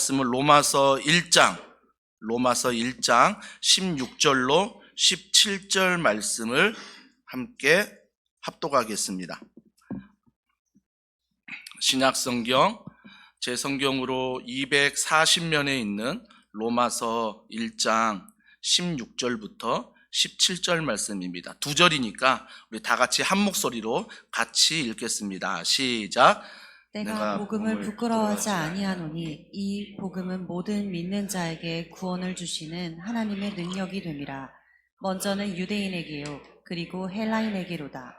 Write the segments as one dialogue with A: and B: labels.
A: 말씀은 로마서 1장 16절로 17절 말씀을 함께 합독하겠습니다. 신약성경 제 성경으로 240면에 있는 로마서 1장 16절부터 17절 말씀입니다. 두 절이니까 우리 다 같이 한 목소리로 같이 읽겠습니다. 시작.
B: 내가 복음을 부끄러워하지 아니하노니 이 복음은 모든 믿는 자에게 구원을 주시는 하나님의 능력이 됨이라. 먼저는 유대인에게요 그리고 헬라인에게로다.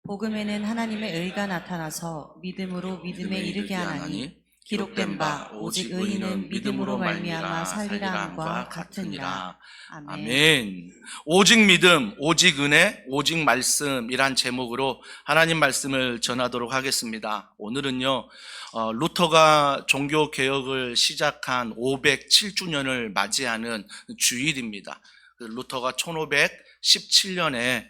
B: 복음에는 하나님의 의가 나타나서 믿음으로 믿음에 이르게 하나니 기록된 바 오직 의인은 믿음으로 말미암아 살리라 함과 같으니라.
A: 아멘. 오직 믿음, 오직 은혜, 오직 말씀이란 제목으로 하나님 말씀을 전하도록 하겠습니다. 오늘은요, 루터가 종교개혁을 시작한 507주년을 맞이하는 주일입니다. 루터가 1517년에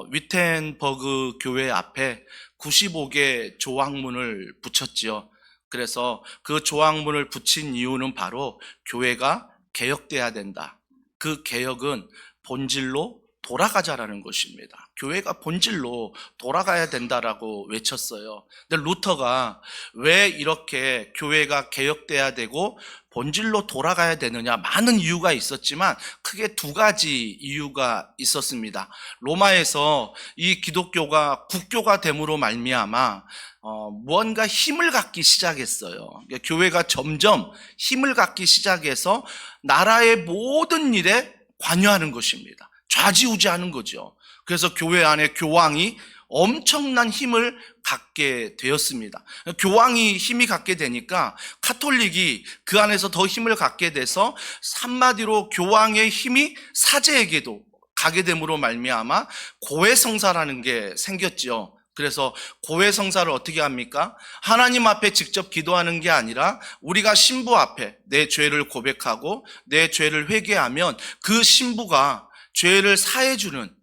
A: 위텐버그 교회 앞에 95개 조항문을 붙였지요. 그래서 그 조항문을 붙인 이유는 바로 교회가 개혁돼야 된다. 그 개혁은 본질로 돌아가자라는 것입니다. 교회가 본질로 돌아가야 된다라고 외쳤어요. 근데 루터가 왜 이렇게 교회가 개혁돼야 되고 본질로 돌아가야 되느냐, 많은 이유가 있었지만 크게 두 가지 이유가 있었습니다. 로마에서 이 기독교가 국교가 됨으로 말미암아 무언가 힘을 갖기 시작했어요. 교회가 점점 힘을 갖기 시작해서 나라의 모든 일에 관여하는 것입니다. 좌지우지하는 거죠. 그래서 교회 안에 교황이 엄청난 힘을 갖게 되었습니다. 교황이 힘이 갖게 되니까 카톨릭이 그 안에서 더 힘을 갖게 돼서 한마디로 교황의 힘이 사제에게도 가게 됨으로 말미암아 고해성사라는 게 생겼죠. 그래서 고해성사를 어떻게 합니까? 하나님 앞에 직접 기도하는 게 아니라 우리가 신부 앞에 내 죄를 고백하고 내 죄를 회개하면 그 신부가 죄를 사해주는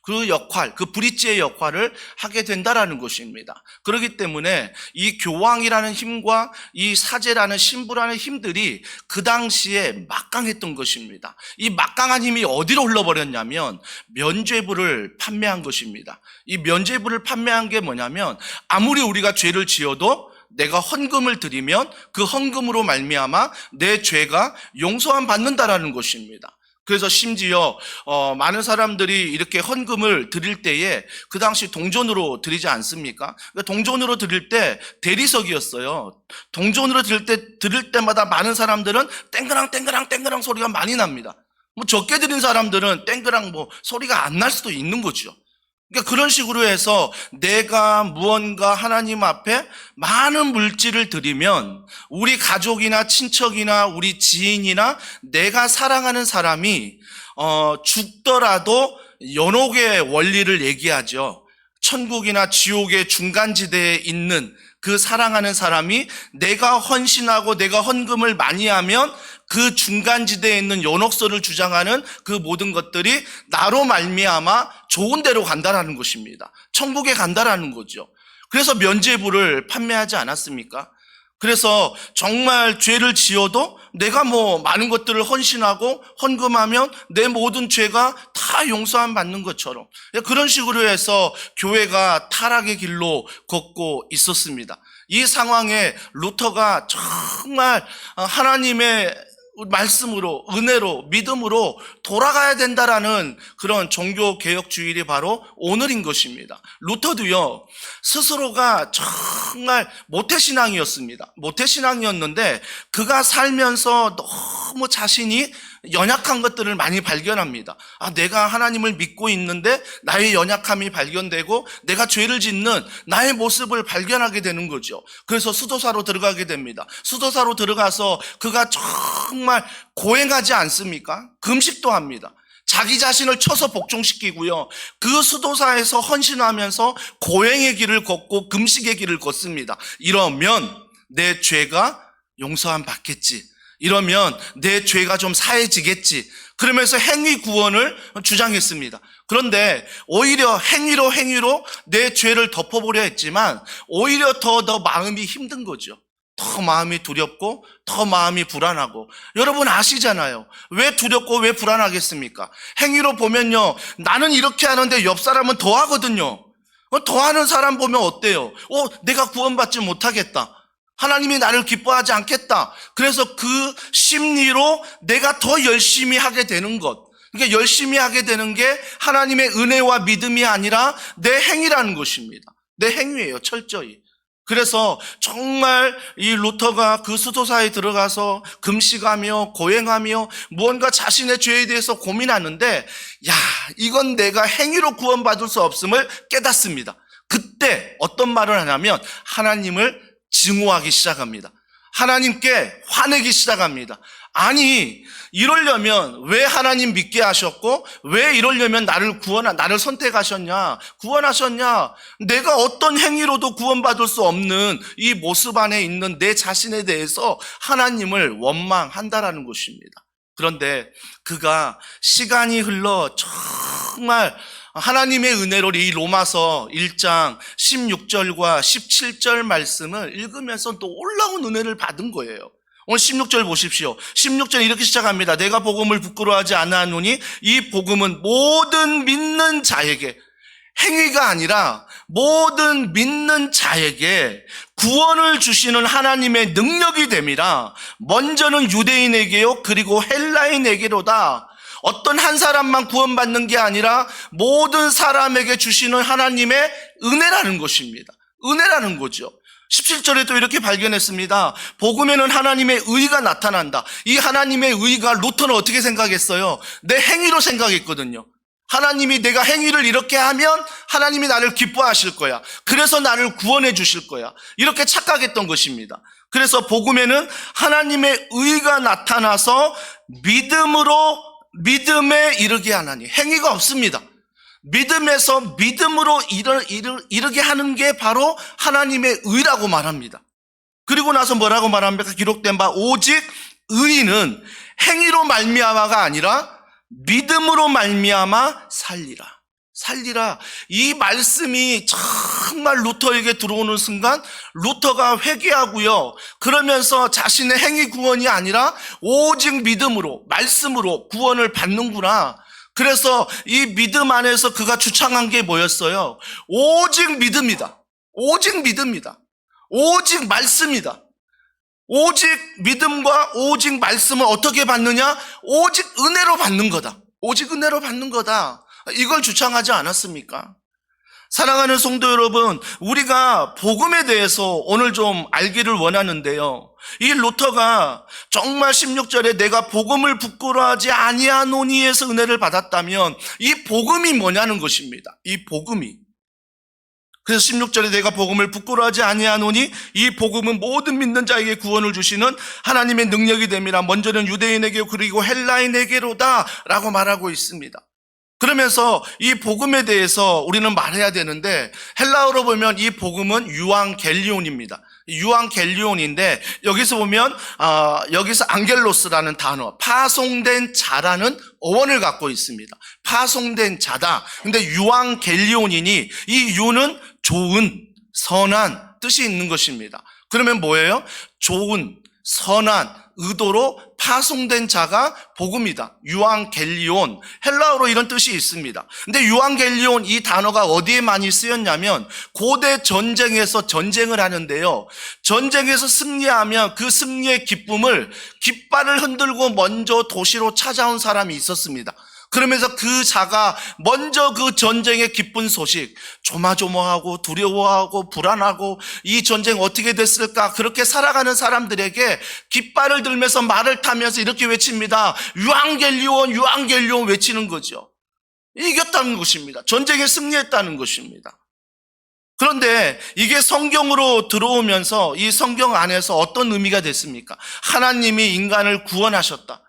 A: 그 역할, 그 브릿지의 역할을 하게 된다라는 것입니다. 그렇기 때문에 이 교황이라는 힘과 이 사제라는 신부라는 힘들이 그 당시에 막강했던 것입니다. 이 막강한 힘이 어디로 흘러버렸냐면 면죄부를 판매한 것입니다. 이 면죄부를 판매한 게 뭐냐면 아무리 우리가 죄를 지어도 내가 헌금을 드리면 그 헌금으로 말미암아 내 죄가 용서함 받는다라는 것입니다. 그래서 심지어 많은 사람들이 이렇게 헌금을 드릴 때에 그 당시 동전으로 드리지 않습니까? 그러니까 동전으로 드릴 때 대리석이었어요. 동전으로 드릴 때마다 많은 사람들은 땡그랑 소리가 많이 납니다. 뭐 적게 드린 사람들은 땡그랑 소리가 안 날 수도 있는 거죠. 그러니까 그런 식으로 해서 내가 무언가 하나님 앞에 많은 물질을 드리면 우리 가족이나 친척이나 우리 지인이나 내가 사랑하는 사람이 죽더라도 연옥의 원리를 얘기하죠. 천국이나 지옥의 중간지대에 있는 그 사랑하는 사람이 내가 헌신하고 내가 헌금을 많이 하면 그 중간지대에 있는 연옥설을 주장하는 그 모든 것들이 나로 말미암아 좋은 데로 간다라는 것입니다. 천국에 간다라는 거죠. 그래서 면죄부를 판매하지 않았습니까? 그래서 정말 죄를 지어도 내가 많은 것들을 헌신하고 헌금하면 내 모든 죄가 다 용서함 받는 것처럼 그런 식으로 해서 교회가 타락의 길로 걷고 있었습니다. 이 상황에 루터가 정말 하나님의 말씀으로, 은혜로, 믿음으로 돌아가야 된다라는 그런 종교개혁 주일이 바로 오늘인 것입니다. 루터도요, 스스로가 정말 모태신앙이었습니다. 모태신앙이었는데 그가 살면서 너무 자신이 연약한 것들을 많이 발견합니다. 내가 하나님을 믿고 있는데 나의 연약함이 발견되고 내가 죄를 짓는 나의 모습을 발견하게 되는 거죠. 그래서 수도사로 들어가게 됩니다. 수도사로 들어가서 그가 정말 고행하지 않습니까? 금식도 합니다. 자기 자신을 쳐서 복종시키고요. 그 수도사에서 헌신하면서 고행의 길을 걷고 금식의 길을 걷습니다. 이러면 내 죄가 용서함 받겠지. 이러면 내 죄가 좀 사해지겠지. 그러면서 행위 구원을 주장했습니다. 그런데 오히려 행위로 내 죄를 덮어보려 했지만 오히려 더 마음이 힘든 거죠. 더 마음이 두렵고 더 마음이 불안하고, 여러분 아시잖아요. 왜 두렵고 왜 불안하겠습니까? 행위로 보면요, 나는 이렇게 하는데 옆 사람은 더 하거든요. 더 하는 사람 보면 어때요? 내가 구원받지 못하겠다, 하나님이 나를 기뻐하지 않겠다. 그래서 그 심리로 내가 더 열심히 하게 되는 것, 그러니까 열심히 하게 되는 게 하나님의 은혜와 믿음이 아니라 내 행위라는 것입니다. 내 행위예요, 철저히. 그래서 정말 이 루터가 그 수도사에 들어가서 금식하며 고행하며 무언가 자신의 죄에 대해서 고민하는데, 이건 내가 행위로 구원받을 수 없음을 깨닫습니다. 그때 어떤 말을 하냐면 하나님을 증오하기 시작합니다. 하나님께 화내기 시작합니다. 아니, 이러려면 왜 하나님 믿게 하셨고, 왜 이러려면 나를 선택하셨냐, 구원하셨냐? 내가 어떤 행위로도 구원받을 수 없는 이 모습 안에 있는 내 자신에 대해서 하나님을 원망한다라는 것입니다. 그런데 그가 시간이 흘러 정말 하나님의 은혜로 이 로마서 1장 16절과 17절 말씀을 읽으면서 또 올라온 은혜를 받은 거예요. 오늘 16절 보십시오. 16절 이렇게 시작합니다. 내가 복음을 부끄러워하지 아니하노니 이 복음은 모든 믿는 자에게, 행위가 아니라 모든 믿는 자에게 구원을 주시는 하나님의 능력이 됨이라. 먼저는 유대인에게요, 그리고 헬라인에게로다. 어떤 한 사람만 구원받는 게 아니라 모든 사람에게 주시는 하나님의 은혜라는 것입니다. 은혜라는 거죠. 17절에 또 이렇게 발견했습니다. 복음에는 하나님의 의가 나타난다. 이 하나님의 의가 루터는 어떻게 생각했어요? 내 행위로 생각했거든요. 하나님이 내가 행위를 이렇게 하면 하나님이 나를 기뻐하실 거야, 그래서 나를 구원해 주실 거야, 이렇게 착각했던 것입니다. 그래서 복음에는 하나님의 의가 나타나서 믿음에 이르게 하나니, 행위가 없습니다. 믿음에서 믿음으로 이르게 하는 게 바로 하나님의 의라고 말합니다. 그리고 나서 뭐라고 말합니까? 기록된 바 오직 의인은 행위로 말미암아가 아니라 믿음으로 말미암아 살리라. 이 말씀이 정말 루터에게 들어오는 순간 루터가 회개하고요, 그러면서 자신의 행위 구원이 아니라 오직 믿음으로, 말씀으로 구원을 받는구나. 그래서 이 믿음 안에서 그가 주창한 게 뭐였어요? 오직 믿음이다. 오직 믿음이다. 오직 말씀이다. 오직 믿음과 오직 말씀을 어떻게 받느냐? 오직 은혜로 받는 거다. 오직 은혜로 받는 거다. 이걸 주창하지 않았습니까? 사랑하는 성도 여러분, 우리가 복음에 대해서 오늘 좀 알기를 원하는데요, 이 루터가 정말 16절에 내가 복음을 부끄러워하지 아니하노니에서 은혜를 받았다면 이 복음이 뭐냐는 것입니다. 이 복음이. 그래서 16절에 내가 복음을 부끄러워하지 아니하노니 이 복음은 모든 믿는 자에게 구원을 주시는 하나님의 능력이 됨이라. 먼저는 유대인에게 그리고 헬라인에게로다 라고 말하고 있습니다. 그러면서 이 복음에 대해서 우리는 말해야 되는데, 헬라어로 보면 이 복음은 유앙겔리온입니다. 유앙겔리온인데 여기서 보면 여기서 안겔로스라는 단어, 파송된 자라는 어원을 갖고 있습니다. 파송된 자다. 근데 유앙겔리온이니 이 유는 좋은, 선한 뜻이 있는 것입니다. 그러면 뭐예요? 좋은, 선한 의도로 파송된 자가 복음이다. 유앙겔리온, 헬라어로 이런 뜻이 있습니다. 근데 유앙겔리온 이 단어가 어디에 많이 쓰였냐면 고대 전쟁에서 전쟁을 하는데요, 전쟁에서 승리하면 그 승리의 기쁨을 깃발을 흔들고 먼저 도시로 찾아온 사람이 있었습니다. 그러면서 그 자가 먼저 그 전쟁의 기쁜 소식, 조마조마하고 두려워하고 불안하고 이 전쟁 어떻게 됐을까, 그렇게 살아가는 사람들에게 깃발을 들면서 말을 타면서 이렇게 외칩니다. 유앙겔리온, 유앙겔리온 외치는 거죠. 이겼다는 것입니다. 전쟁에 승리했다는 것입니다. 그런데 이게 성경으로 들어오면서 이 성경 안에서 어떤 의미가 됐습니까? 하나님이 인간을 구원하셨다.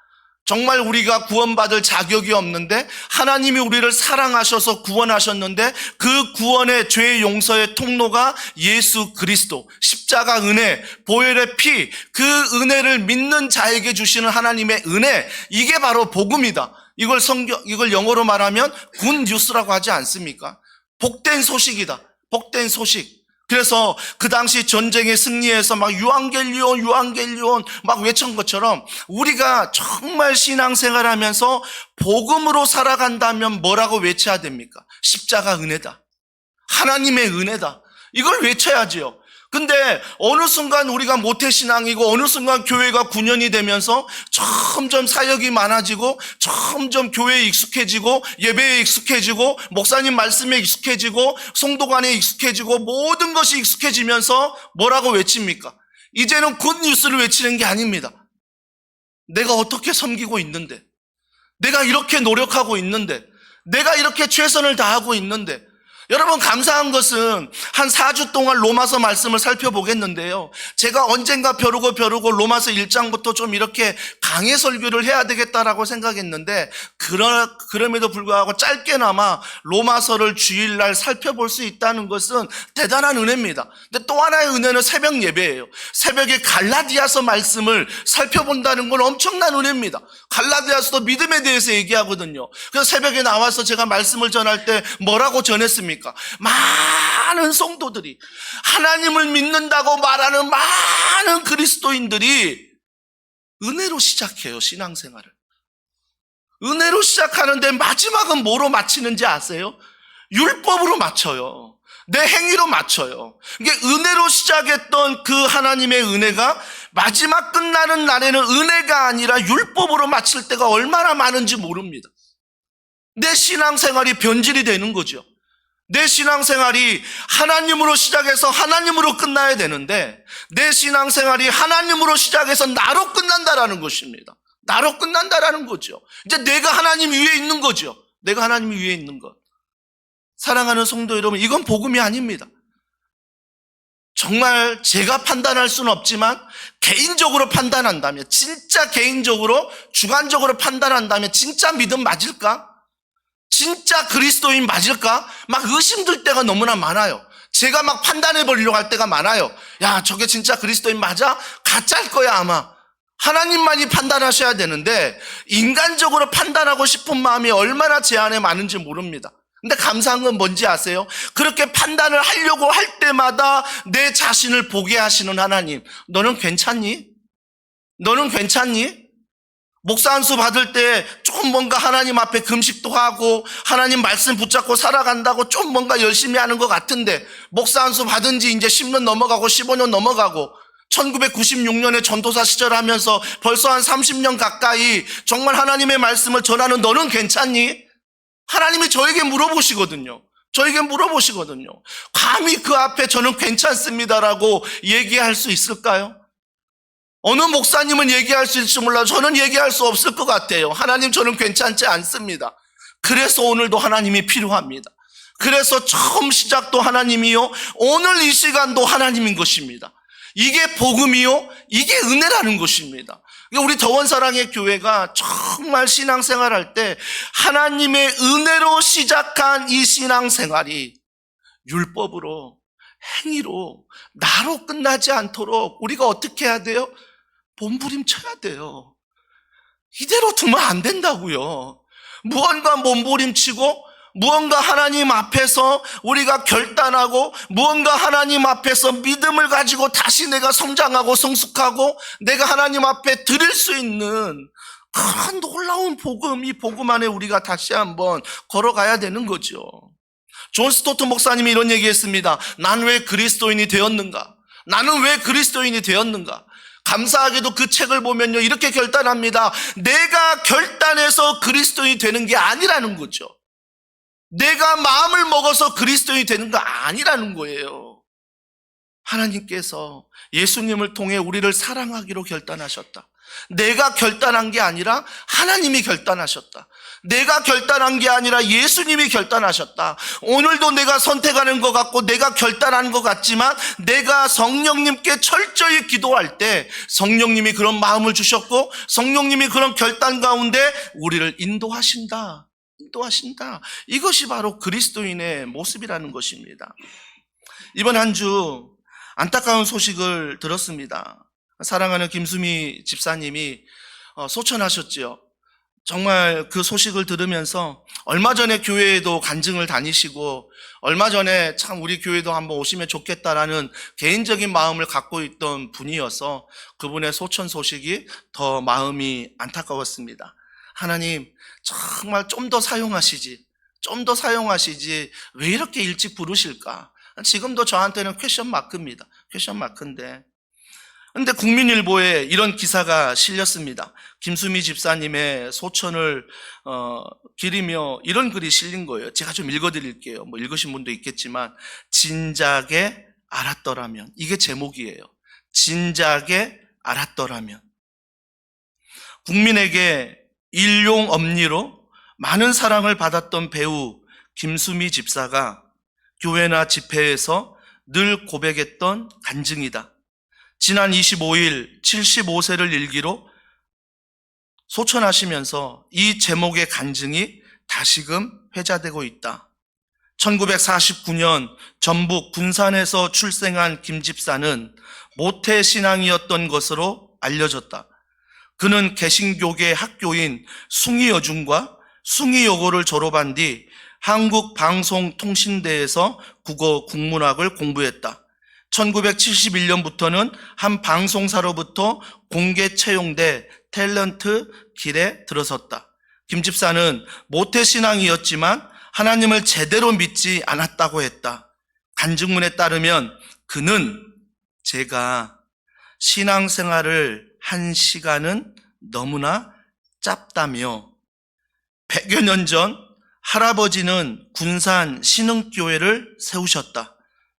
A: 정말 우리가 구원받을 자격이 없는데 하나님이 우리를 사랑하셔서 구원하셨는데 그 구원의 죄 용서의 통로가 예수 그리스도, 십자가 은혜, 보혈의 피, 그 은혜를 믿는 자에게 주시는 하나님의 은혜, 이게 바로 복음이다. 이걸 영어로 말하면 굿 뉴스라고 하지 않습니까? 복된 소식이다. 복된 소식. 그래서 그 당시 전쟁에 승리해서 막 유앙겔리온 막 외친 것처럼 우리가 정말 신앙생활 하면서 복음으로 살아간다면 뭐라고 외쳐야 됩니까? 십자가 은혜다. 하나님의 은혜다. 이걸 외쳐야지요. 근데 어느 순간 우리가 모태신앙이고 어느 순간 교회가 9년이 되면서 점점 사역이 많아지고 점점 교회에 익숙해지고 예배에 익숙해지고 목사님 말씀에 익숙해지고 성도관에 익숙해지고 모든 것이 익숙해지면서 뭐라고 외칩니까? 이제는 굿뉴스를 외치는 게 아닙니다. 내가 어떻게 섬기고 있는데, 내가 이렇게 노력하고 있는데, 내가 이렇게 최선을 다하고 있는데, 여러분 감사한 것은 한 4주 동안 로마서 말씀을 살펴보겠는데요. 제가 언젠가 벼르고 로마서 1장부터 좀 이렇게 강해 설교를 해야 되겠다라고 생각했는데 그럼에도 불구하고 짧게나마 로마서를 주일날 살펴볼 수 있다는 것은 대단한 은혜입니다. 근데 또 하나의 은혜는 새벽 예배예요. 새벽에 갈라디아서 말씀을 살펴본다는 건 엄청난 은혜입니다. 갈라디아서도 믿음에 대해서 얘기하거든요. 그래서 새벽에 나와서 제가 말씀을 전할 때 뭐라고 전했습니까? 많은 성도들이 하나님을 믿는다고 말하는 많은 그리스도인들이 은혜로 시작해요, 신앙생활을. 은혜로 시작하는데 마지막은 뭐로 마치는지 아세요? 율법으로 마쳐요. 내 행위로 마쳐요. 이게 은혜로 시작했던 그 하나님의 은혜가 마지막 끝나는 날에는 은혜가 아니라 율법으로 마칠 때가 얼마나 많은지 모릅니다. 내 신앙생활이 변질이 되는 거죠. 내 신앙생활이 하나님으로 시작해서 하나님으로 끝나야 되는데 내 신앙생활이 하나님으로 시작해서 나로 끝난다라는 것입니다. 나로 끝난다라는 거죠. 이제 내가 하나님 위에 있는 거죠. 내가 하나님 위에 있는 것. 사랑하는 성도 여러분, 이건 복음이 아닙니다. 정말 제가 판단할 수는 없지만 개인적으로 판단한다면, 진짜 개인적으로 주관적으로 판단한다면 진짜 믿음 맞을까? 진짜 그리스도인 맞을까? 막 의심될 때가 너무나 많아요. 제가 막 판단해 버리려고 할 때가 많아요. 야, 저게 진짜 그리스도인 맞아? 가짜일 거야 아마. 하나님만이 판단하셔야 되는데 인간적으로 판단하고 싶은 마음이 얼마나 제 안에 많은지 모릅니다. 근데 감사한 건 뭔지 아세요? 그렇게 판단을 하려고 할 때마다 내 자신을 보게 하시는 하나님. 너는 괜찮니? 너는 괜찮니? 목사 안수 받을 때 좀 뭔가 하나님 앞에 금식도 하고 하나님 말씀 붙잡고 살아간다고 좀 뭔가 열심히 하는 것 같은데 목사 안수 받은 지 이제 10년 넘어가고 15년 넘어가고 1996년에 전도사 시절 하면서 벌써 한 30년 가까이 정말 하나님의 말씀을 전하는 너는 괜찮니? 하나님이 저에게 물어보시거든요. 저에게 물어보시거든요. 감히 그 앞에 저는 괜찮습니다라고 얘기할 수 있을까요? 어느 목사님은 얘기할 수 있을지 몰라도 저는 얘기할 수 없을 것 같아요. 하나님 저는 괜찮지 않습니다. 그래서 오늘도 하나님이 필요합니다. 그래서 처음 시작도 하나님이요, 오늘 이 시간도 하나님인 것입니다. 이게 복음이요, 이게 은혜라는 것입니다. 우리 더원사랑의 교회가 정말 신앙생활할 때 하나님의 은혜로 시작한 이 신앙생활이 율법으로, 행위로, 나로 끝나지 않도록 우리가 어떻게 해야 돼요? 몸부림쳐야 돼요. 이대로 두면 안 된다고요. 무언가 몸부림치고 무언가 하나님 앞에서 우리가 결단하고 무언가 하나님 앞에서 믿음을 가지고 다시 내가 성장하고 성숙하고 내가 하나님 앞에 드릴 수 있는 그런 놀라운 복음, 이 복음 안에 우리가 다시 한번 걸어가야 되는 거죠. 존 스토트 목사님이 이런 얘기했습니다. 난 왜 그리스도인이 되었는가? 나는 왜 그리스도인이 되었는가? 감사하게도 그 책을 보면요, 이렇게 결단합니다. 내가 결단해서 그리스도인이 되는 게 아니라는 거죠. 내가 마음을 먹어서 그리스도인이 되는 거 아니라는 거예요. 하나님께서 예수님을 통해 우리를 사랑하기로 결단하셨다. 내가 결단한 게 아니라 하나님이 결단하셨다. 내가 결단한 게 아니라 예수님이 결단하셨다. 오늘도 내가 선택하는 것 같고 내가 결단한 것 같지만 내가 성령님께 철저히 기도할 때 성령님이 그런 마음을 주셨고 성령님이 그런 결단 가운데 우리를 인도하신다. 인도하신다. 이것이 바로 그리스도인의 모습이라는 것입니다. 이번 한 주 안타까운 소식을 들었습니다. 사랑하는 김수미 집사님이 소천하셨지요. 정말 그 소식을 들으면서 얼마 전에 교회에도 간증을 다니시고 얼마 전에 참 우리 교회도 한번 오시면 좋겠다라는 개인적인 마음을 갖고 있던 분이어서 그분의 소천 소식이 더 마음이 안타까웠습니다. 하나님, 정말 좀 더 사용하시지 왜 이렇게 일찍 부르실까? 지금도 저한테는 퀘션 마크입니다. 퀘션 마크인데, 근데 국민일보에 이런 기사가 실렸습니다. 김수미 집사님의 소천을 기리며 이런 글이 실린 거예요. 제가 좀 읽어드릴게요. 뭐 읽으신 분도 있겠지만, 진작에 알았더라면, 이게 제목이에요. 진작에 알았더라면. 국민에게 일용 엄니로 많은 사랑을 받았던 배우 김수미 집사가 교회나 집회에서 늘 고백했던 간증이다. 지난 25일 75세를 일기로 소천하시면서 이 제목의 간증이 다시금 회자되고 있다. 1949년 전북 군산에서 출생한 김 집사는 모태 신앙이었던 것으로 알려졌다. 그는 개신교계 학교인 숭의여중과 숭의여고를 졸업한 뒤 한국방송통신대에서 국어 국문학을 공부했다. 1971년부터는 한 방송사로부터 공개 채용돼 탤런트 길에 들어섰다. 김 집사는 모태신앙이었지만 하나님을 제대로 믿지 않았다고 했다. 간증문에 따르면 그는 제가 신앙생활을 한 시간은 너무나 짧다며 100여 년 전 할아버지는 군산 신흥교회를 세우셨다.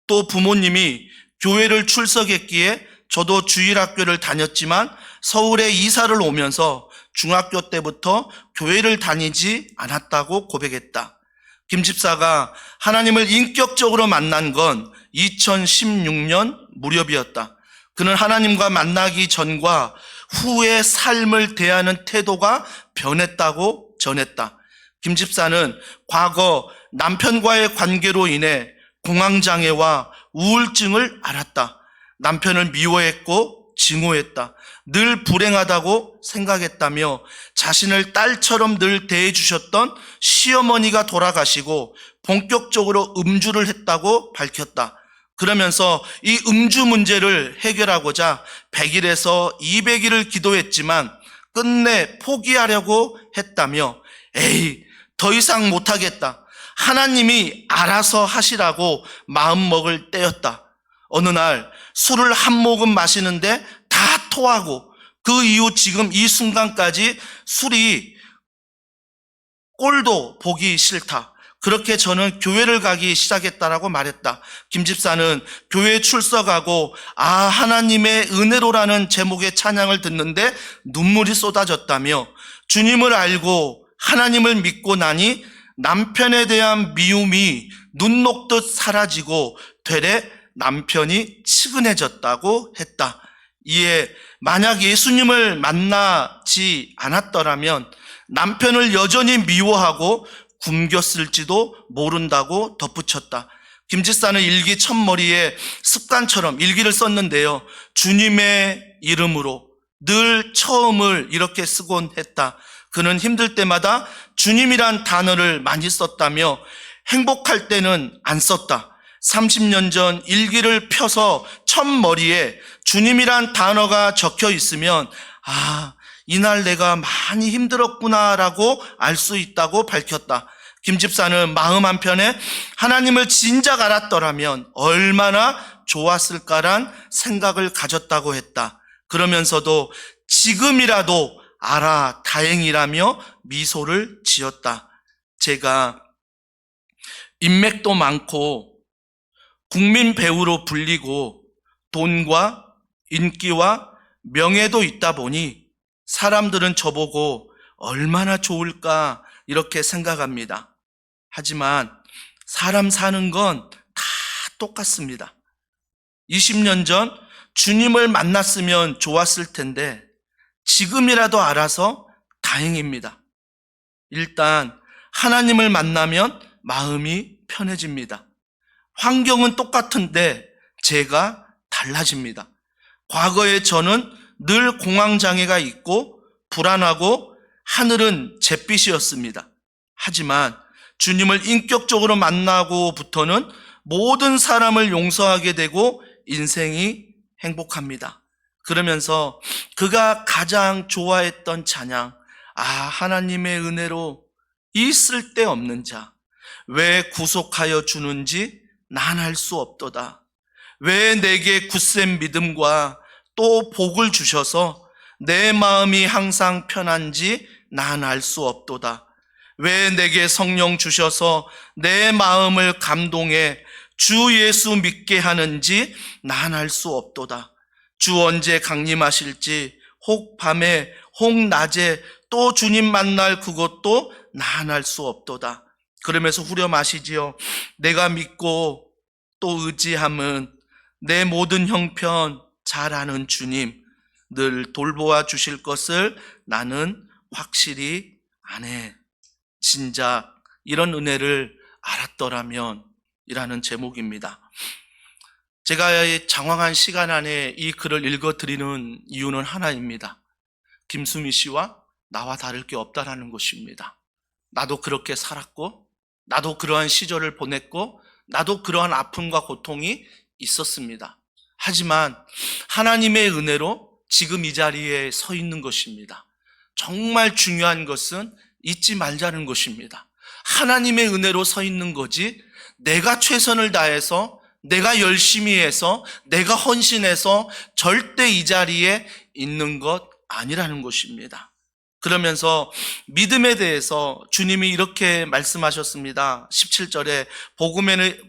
A: 또 부모님이 교회를 출석했기에 저도 주일학교를 다녔지만 서울에 이사를 오면서 중학교 때부터 교회를 다니지 않았다고 고백했다. 김 집사가 하나님을 인격적으로 만난 건 2016년 무렵이었다. 그는 하나님과 만나기 전과 후의 삶을 대하는 태도가 변했다고 전했다. 김 집사는 과거 남편과의 관계로 인해 공황장애와 우울증을 앓았다. 남편을 미워했고 증오했다. 늘 불행하다고 생각했다며 자신을 딸처럼 늘 대해주셨던 시어머니가 돌아가시고 본격적으로 음주를 했다고 밝혔다. 그러면서 이 음주 문제를 해결하고자 100일에서 200일을 기도했지만 끝내 포기하려고 했다며 에이, 더 이상 못하겠다. 하나님이 알아서 하시라고 마음먹을 때였다. 어느 날 술을 한 모금 마시는데 다 토하고 그 이후 지금 이 순간까지 술이 꼴도 보기 싫다. 그렇게 저는 교회를 가기 시작했다라고 말했다. 김 집사는 교회에 출석하고 하나님의 은혜로라는 제목의 찬양을 듣는데 눈물이 쏟아졌다며 주님을 알고 하나님을 믿고 나니 남편에 대한 미움이 눈 녹듯 사라지고 되레 남편이 측은해졌다고 했다. 이에 만약 예수님을 만나지 않았더라면 남편을 여전히 미워하고 굶겼을지도 모른다고 덧붙였다. 김 집사는 일기 첫머리에 습관처럼 일기를 썼는데요. 주님의 이름으로 늘 처음을 이렇게 쓰곤 했다. 그는 힘들 때마다 주님이란 단어를 많이 썼다며 행복할 때는 안 썼다. 30년 전 일기를 펴서 첫머리에 주님이란 단어가 적혀 있으면 이날 내가 많이 힘들었구나라고 알 수 있다고 밝혔다. 김 집사는 마음 한편에 하나님을 진작 알았더라면 얼마나 좋았을까란 생각을 가졌다고 했다. 그러면서도 지금이라도 알아 다행이라며 미소를 지었다. 제가 인맥도 많고 국민 배우로 불리고 돈과 인기와 명예도 있다 보니 사람들은 저보고 얼마나 좋을까 이렇게 생각합니다. 하지만 사람 사는 건 다 똑같습니다. 20년 전 주님을 만났으면 좋았을 텐데 지금이라도 알아서 다행입니다. 일단 하나님을 만나면 마음이 편해집니다. 환경은 똑같은데 제가 달라집니다. 과거에 저는 늘 공황장애가 있고 불안하고 하늘은 잿빛이었습니다. 하지만 주님을 인격적으로 만나고부터는 모든 사람을 용서하게 되고 인생이 행복합니다. 그러면서 그가 가장 좋아했던 찬양, 하나님의 은혜로 이 쓸데없는 자, 왜 구속하여 주는지 난 알 수 없도다. 왜 내게 굳센 믿음과 또 복을 주셔서 내 마음이 항상 편한지 난 알 수 없도다. 왜 내게 성령 주셔서 내 마음을 감동해 주 예수 믿게 하는지 난 알 수 없도다. 주 언제 강림하실지 혹 밤에 혹 낮에 또 주님 만날 그것도 난 알 수 없도다. 그러면서 후렴하시지요. 내가 믿고 또 의지함은 내 모든 형편 잘 아는 주님 늘 돌보아 주실 것을 나는 확실히 아네. 진작 이런 은혜를 알았더라면 이라는 제목입니다. 제가 장황한 시간 안에 이 글을 읽어드리는 이유는 하나입니다. 김수미 씨와 나와 다를 게 없다라는 것입니다. 나도 그렇게 살았고, 나도 그러한 시절을 보냈고, 나도 그러한 아픔과 고통이 있었습니다. 하지만 하나님의 은혜로 지금 이 자리에 서 있는 것입니다. 정말 중요한 것은 잊지 말자는 것입니다. 하나님의 은혜로 서 있는 거지 내가 최선을 다해서 내가 열심히 해서 내가 헌신해서 절대 이 자리에 있는 것 아니라는 것입니다. 그러면서 믿음에 대해서 주님이 이렇게 말씀하셨습니다. 17절에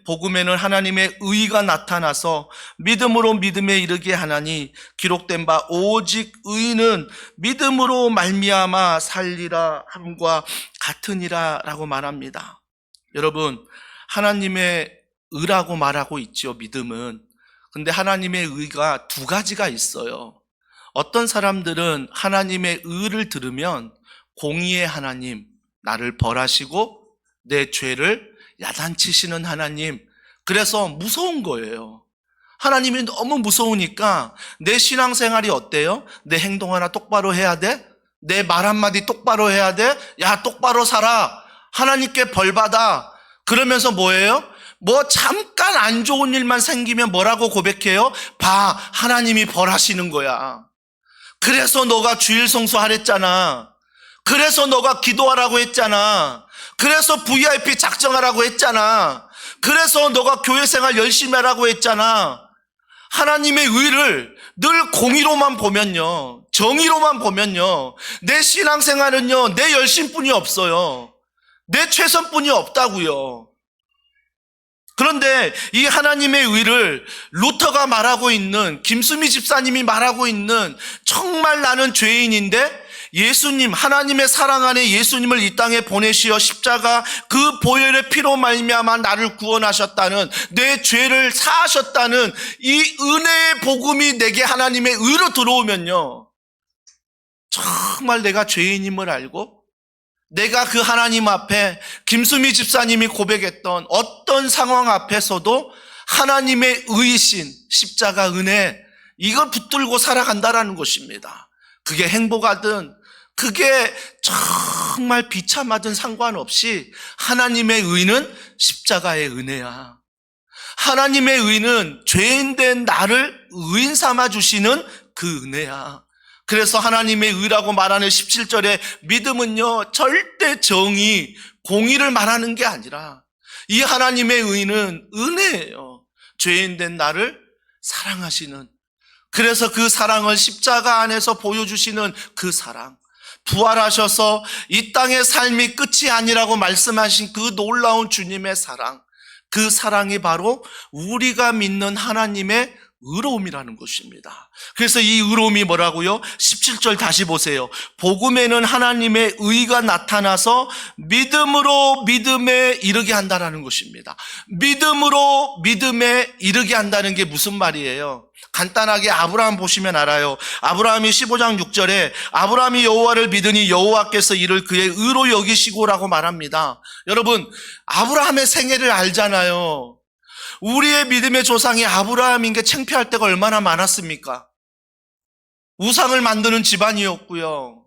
A: 복음에는 하나님의 의가 나타나서 믿음으로 믿음에 이르게 하나니 기록된 바 오직 의인은 믿음으로 말미암아 살리라 함과 같으니라 라고 말합니다. 여러분, 하나님의 의라고 말하고 있죠, 믿음은. 근데 하나님의 의가 두 가지가 있어요. 어떤 사람들은 하나님의 의를 들으면 공의의 하나님, 나를 벌하시고 내 죄를 야단치시는 하나님, 그래서 무서운 거예요. 하나님이 너무 무서우니까 내 신앙생활이 어때요? 내 행동 하나 똑바로 해야 돼? 내 말 한마디 똑바로 해야 돼? 야, 똑바로 살아. 하나님께 벌 받아. 그러면서 뭐예요? 잠깐 안 좋은 일만 생기면 뭐라고 고백해요? 봐, 하나님이 벌하시는 거야. 그래서 너가 주일 성수하랬잖아. 그래서 너가 기도하라고 했잖아. 그래서 VIP 작정하라고 했잖아. 그래서 너가 교회 생활 열심히 하라고 했잖아. 하나님의 의를 늘 공의로만 보면요, 정의로만 보면요, 내 신앙생활은요, 내 열심뿐이 없어요. 내 최선뿐이 없다고요. 그런데 이 하나님의 의를 루터가 말하고 있는, 김수미 집사님이 말하고 있는, 정말 나는 죄인인데 예수님, 하나님의 사랑 안에 예수님을 이 땅에 보내시어 십자가 그 보혈의 피로 말미암아 나를 구원하셨다는, 내 죄를 사하셨다는 이 은혜의 복음이 내게 하나님의 의로 들어오면요, 정말 내가 죄인임을 알고 내가 그 하나님 앞에 김수미 집사님이 고백했던 어떤 상황 앞에서도 하나님의 의이신 십자가 은혜, 이걸 붙들고 살아간다라는 것입니다. 그게 행복하든 그게 정말 비참하든 상관없이 하나님의 의는 십자가의 은혜야. 하나님의 의는 죄인된 나를 의인 삼아 주시는 그 은혜야. 그래서 하나님의 의라고 말하는 17절에 믿음은요, 절대 정의, 공의를 말하는 게 아니라 이 하나님의 의는 은혜예요. 죄인된 나를 사랑하시는, 그래서 그 사랑을 십자가 안에서 보여주시는 그 사랑, 부활하셔서 이 땅의 삶이 끝이 아니라고 말씀하신 그 놀라운 주님의 사랑, 그 사랑이 바로 우리가 믿는 하나님의 의로움이라는 것입니다. 그래서 이 의로움이 뭐라고요? 17절 다시 보세요. 복음에는 하나님의 의가 나타나서 믿음으로 믿음에 이르게 한다는 것입니다. 믿음으로 믿음에 이르게 한다는 게 무슨 말이에요? 간단하게 아브라함 보시면 알아요. 아브라함이 15장 6절에 아브라함이 여호와를 믿으니 여호와께서 이를 그의 의로 여기시고라고 말합니다. 여러분, 아브라함의 생애를 알잖아요. 우리의 믿음의 조상이 아브라함인 게 창피할 때가 얼마나 많았습니까? 우상을 만드는 집안이었고요.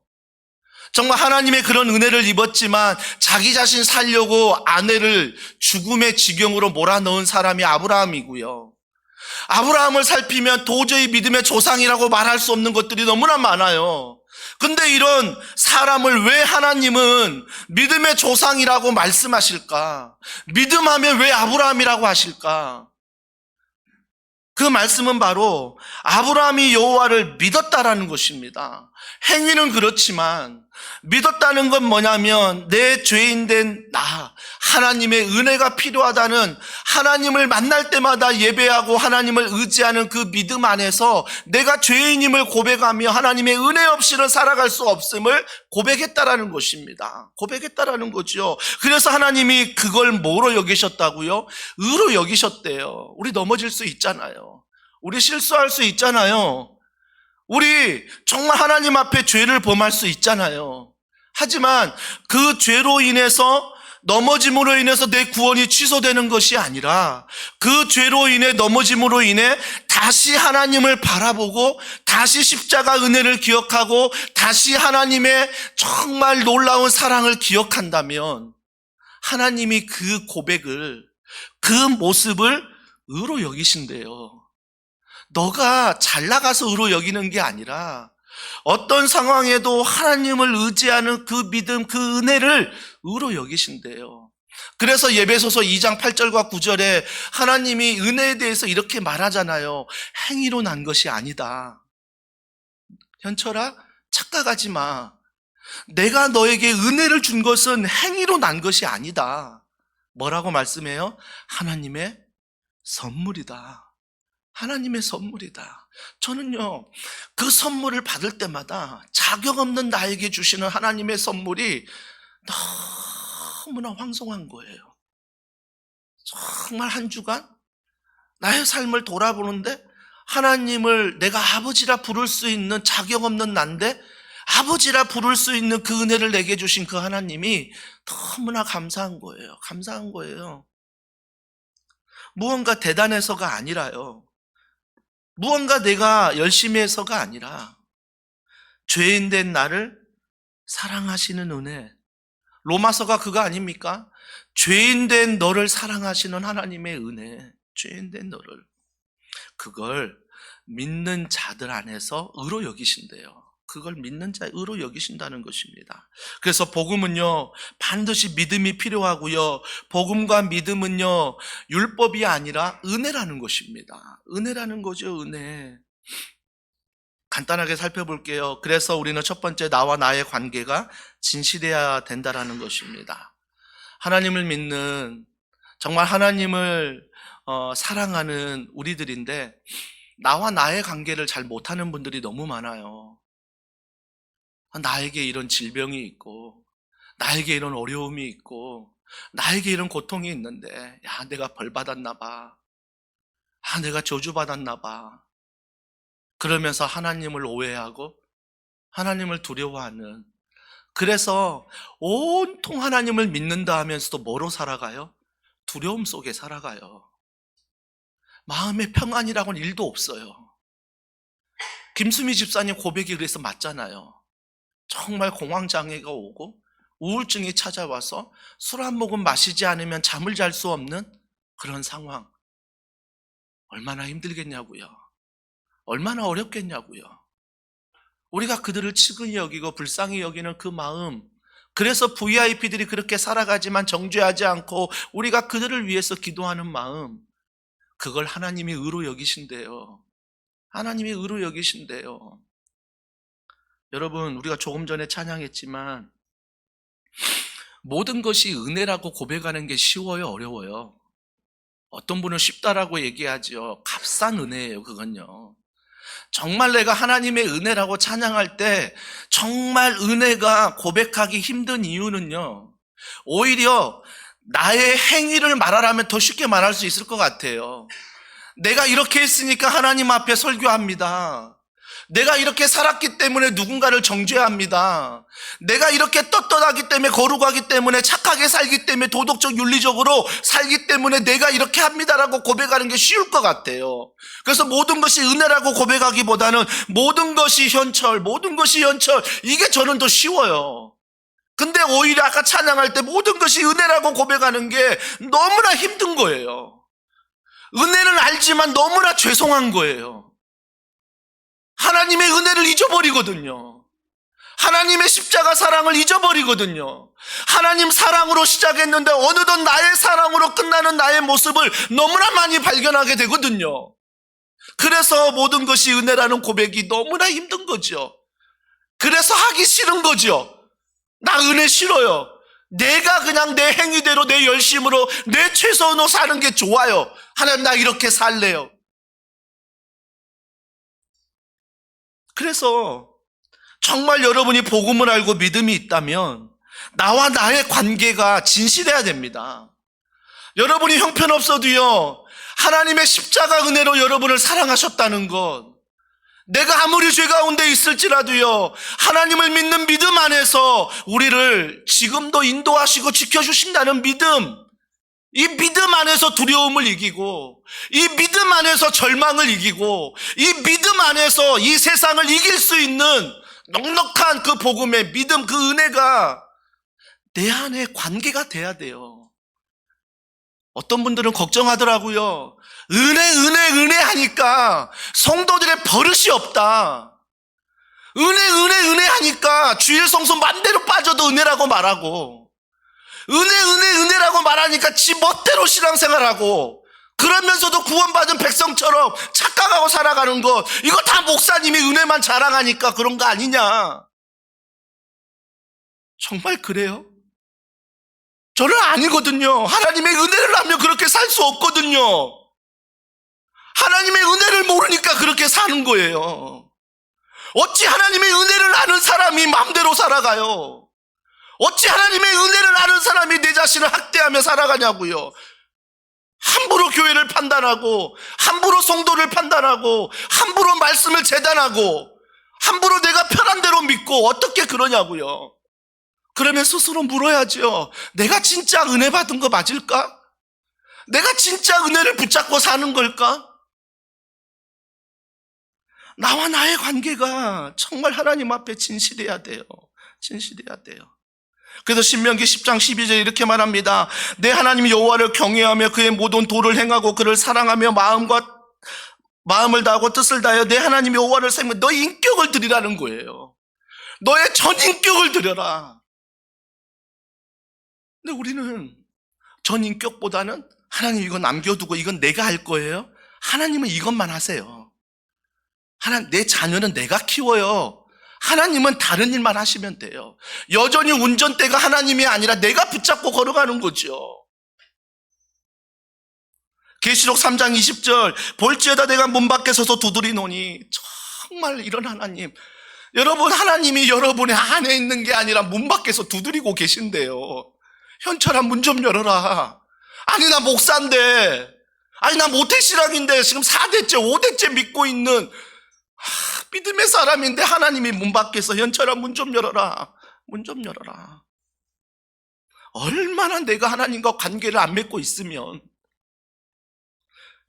A: 정말 하나님의 그런 은혜를 입었지만 자기 자신 살려고 아내를 죽음의 지경으로 몰아넣은 사람이 아브라함이고요. 아브라함을 살피면 도저히 믿음의 조상이라고 말할 수 없는 것들이 너무나 많아요. 근데 이런 사람을 왜 하나님은 믿음의 조상이라고 말씀하실까? 믿음하면 왜 아브라함이라고 하실까? 그 말씀은 바로 아브라함이 여호와를 믿었다라는 것입니다. 행위는 그렇지만 믿었다는 건 뭐냐면 내 죄인된 나, 하나님의 은혜가 필요하다는, 하나님을 만날 때마다 예배하고 하나님을 의지하는 그 믿음 안에서 내가 죄인임을 고백하며 하나님의 은혜 없이는 살아갈 수 없음을 고백했다라는 것입니다. 고백했다라는 거죠. 그래서 하나님이 그걸 뭐로 여기셨다고요? 의로 여기셨대요. 우리 넘어질 수 있잖아요. 우리 실수할 수 있잖아요. 우리 정말 하나님 앞에 죄를 범할 수 있잖아요. 하지만 그 죄로 인해서, 넘어짐으로 인해서 내 구원이 취소되는 것이 아니라 그 죄로 인해, 넘어짐으로 인해 다시 하나님을 바라보고 다시 십자가 은혜를 기억하고 다시 하나님의 정말 놀라운 사랑을 기억한다면 하나님이 그 고백을, 그 모습을 의로 여기신대요. 너가 잘 나가서 의로 여기는 게 아니라 어떤 상황에도 하나님을 의지하는 그 믿음, 그 은혜를 의로 여기신대요. 그래서 예배소서 2장 8절과 9절에 하나님이 은혜에 대해서 이렇게 말하잖아요. 행위로 난 것이 아니다. 현철아, 착각하지 마. 내가 너에게 은혜를 준 것은 행위로 난 것이 아니다. 뭐라고 말씀해요? 하나님의 선물이다. 하나님의 선물이다. 저는요, 그 선물을 받을 때마다 자격 없는 나에게 주시는 하나님의 선물이 너무나 황송한 거예요. 정말 한 주간 나의 삶을 돌아보는데 하나님을 내가 아버지라 부를 수 있는 자격 없는 난데 아버지라 부를 수 있는 그 은혜를 내게 주신 그 하나님이 너무나 감사한 거예요. 감사한 거예요. 무언가 대단해서가 아니라요. 무언가 내가 열심히 해서가 아니라 죄인 된 나를 사랑하시는 은혜. 로마서가 그거 아닙니까? 죄인 된 너를 사랑하시는 하나님의 은혜. 죄인 된 너를. 그걸 믿는 자들 안에서 의로 여기신대요. 그걸 믿는 자 의로 여기신다는 것입니다. 그래서 복음은요, 반드시 믿음이 필요하고요, 복음과 믿음은요, 율법이 아니라 은혜라는 것입니다. 은혜라는 거죠, 은혜. 간단하게 살펴볼게요. 그래서 우리는 첫 번째, 나와 나의 관계가 진실해야 된다라는 것입니다. 하나님을 믿는, 정말 하나님을 사랑하는 우리들인데 나와 나의 관계를 잘 못하는 분들이 너무 많아요. 나에게 이런 질병이 있고, 나에게 이런 어려움이 있고, 나에게 이런 고통이 있는데, 야, 내가 벌 받았나 봐. 아, 내가 저주 받았나 봐. 그러면서 하나님을 오해하고 하나님을 두려워하는, 그래서 온통 하나님을 믿는다 하면서도 뭐로 살아가요? 두려움 속에 살아가요. 마음의 평안이라고는 일도 없어요. 김수미 집사님 고백이 그래서 맞잖아요. 정말 공황장애가 오고 우울증이 찾아와서 술 한 모금 마시지 않으면 잠을 잘 수 없는 그런 상황. 얼마나 힘들겠냐고요. 얼마나 어렵겠냐고요. 우리가 그들을 측은히 여기고 불쌍히 여기는 그 마음, 그래서 VIP들이 그렇게 살아가지만 정죄하지 않고 우리가 그들을 위해서 기도하는 마음, 그걸 하나님이 의로 여기신대요. 하나님이 의로 여기신대요. 여러분, 우리가 조금 전에 찬양했지만 모든 것이 은혜라고 고백하는 게 쉬워요, 어려워요? 어떤 분은 쉽다라고 얘기하죠. 값싼 은혜예요, 그건요. 정말 내가 하나님의 은혜라고 찬양할 때 정말 은혜가 고백하기 힘든 이유는요, 오히려 나의 행위를 말하라면 더 쉽게 말할 수 있을 것 같아요. 내가 이렇게 했으니까 하나님 앞에 설교합니다. 내가 이렇게 살았기 때문에 누군가를 정죄합니다. 내가 이렇게 떳떳하기 때문에, 거룩하기 때문에, 착하게 살기 때문에, 도덕적 윤리적으로 살기 때문에 내가 이렇게 합니다라고 고백하는 게 쉬울 것 같아요. 그래서 모든 것이 은혜라고 고백하기보다는 모든 것이 현철, 모든 것이 현철, 이게 저는 더 쉬워요. 근데 오히려 아까 찬양할 때 모든 것이 은혜라고 고백하는 게 너무나 힘든 거예요. 은혜는 알지만 너무나 죄송한 거예요. 하나님의 은혜를 잊어버리거든요. 하나님의 십자가 사랑을 잊어버리거든요. 하나님 사랑으로 시작했는데 어느덧 나의 사랑으로 끝나는 나의 모습을 너무나 많이 발견하게 되거든요. 그래서 모든 것이 은혜라는 고백이 너무나 힘든 거죠. 그래서 하기 싫은 거죠. 나 은혜 싫어요. 내가 그냥 내 행위대로, 내 열심으로, 내 최선으로 사는 게 좋아요. 하나님, 나 이렇게 살래요. 그래서 정말 여러분이 복음을 알고 믿음이 있다면 나와 나의 관계가 진실해야 됩니다. 여러분이 형편없어도요, 하나님의 십자가 은혜로 여러분을 사랑하셨다는 것, 내가 아무리 죄 가운데 있을지라도요, 하나님을 믿는 믿음 안에서 우리를 지금도 인도하시고 지켜주신다는 믿음, 이 믿음 안에서 두려움을 이기고, 이 믿음 안에서 절망을 이기고, 이 믿음 안에서 이 세상을 이길 수 있는 넉넉한 그 복음의 믿음, 그 은혜가 내 안에 관계가 돼야 돼요. 어떤 분들은 걱정하더라고요. 은혜 하니까 성도들의 버릇이 없다. 은혜 하니까 주일 성수 맘대로 빠져도 은혜라고 말하고, 은혜라고 말하니까 지 멋대로 신앙생활하고, 그러면서도 구원받은 백성처럼 착각하고 살아가는 것, 이거 다 목사님이 은혜만 자랑하니까 그런 거 아니냐. 정말 그래요? 저는 아니거든요. 하나님의 은혜를 알면 그렇게 살 수 없거든요. 하나님의 은혜를 모르니까 그렇게 사는 거예요. 어찌 하나님의 은혜를 아는 사람이 마음대로 살아가요? 어찌 하나님의 은혜를 아는 사람이 내 자신을 학대하며 살아가냐고요. 함부로 교회를 판단하고, 함부로 성도를 판단하고, 함부로 말씀을 재단하고, 함부로 내가 편한 대로 믿고 어떻게 그러냐고요. 그러면 스스로 물어야죠. 내가 진짜 은혜 받은 거 맞을까? 내가 진짜 은혜를 붙잡고 사는 걸까? 나와 나의 관계가 정말 하나님 앞에 진실해야 돼요. 진실해야 돼요. 그래서 신명기 10장 12절에 이렇게 말합니다. 내 하나님 여호와를 경외하며 그의 모든 도를 행하고 그를 사랑하며 마음을 다하고 뜻을 다하여 내 하나님 여호와를 생각하며 너의 인격을 드리라는 거예요. 너의 전 인격을 드려라. 근데 우리는 전 인격보다는 하나님 이거 남겨두고 이건 내가 할 거예요. 하나님은 이것만 하세요. 내 자녀는 내가 키워요. 하나님은 다른 일만 하시면 돼요. 여전히 운전대가 하나님이 아니라 내가 붙잡고 걸어가는 거죠. 계시록 3장 20절 볼지어다 내가 문 밖에 서서 두드리노니. 정말 이런 하나님. 여러분, 하나님이 여러분의 안에 있는 게 아니라 문 밖에서 두드리고 계신데요. 현철아, 문 좀 열어라. 아니, 나 목사인데, 아니, 나 모태신앙인데 지금 4대째 5대째 믿고 있는 믿음의 사람인데 하나님이 문 밖에서 현철아, 문 좀 열어라. 문 좀 열어라. 얼마나 내가 하나님과 관계를 안 맺고 있으면.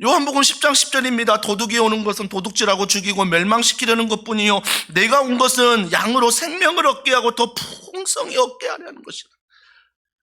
A: 요한복음 10장 10절입니다. 도둑이 오는 것은 도둑질하고 죽이고 멸망시키려는 것뿐이요 내가 온 것은 양으로 생명을 얻게 하고 더 풍성히 얻게 하려는 것이다.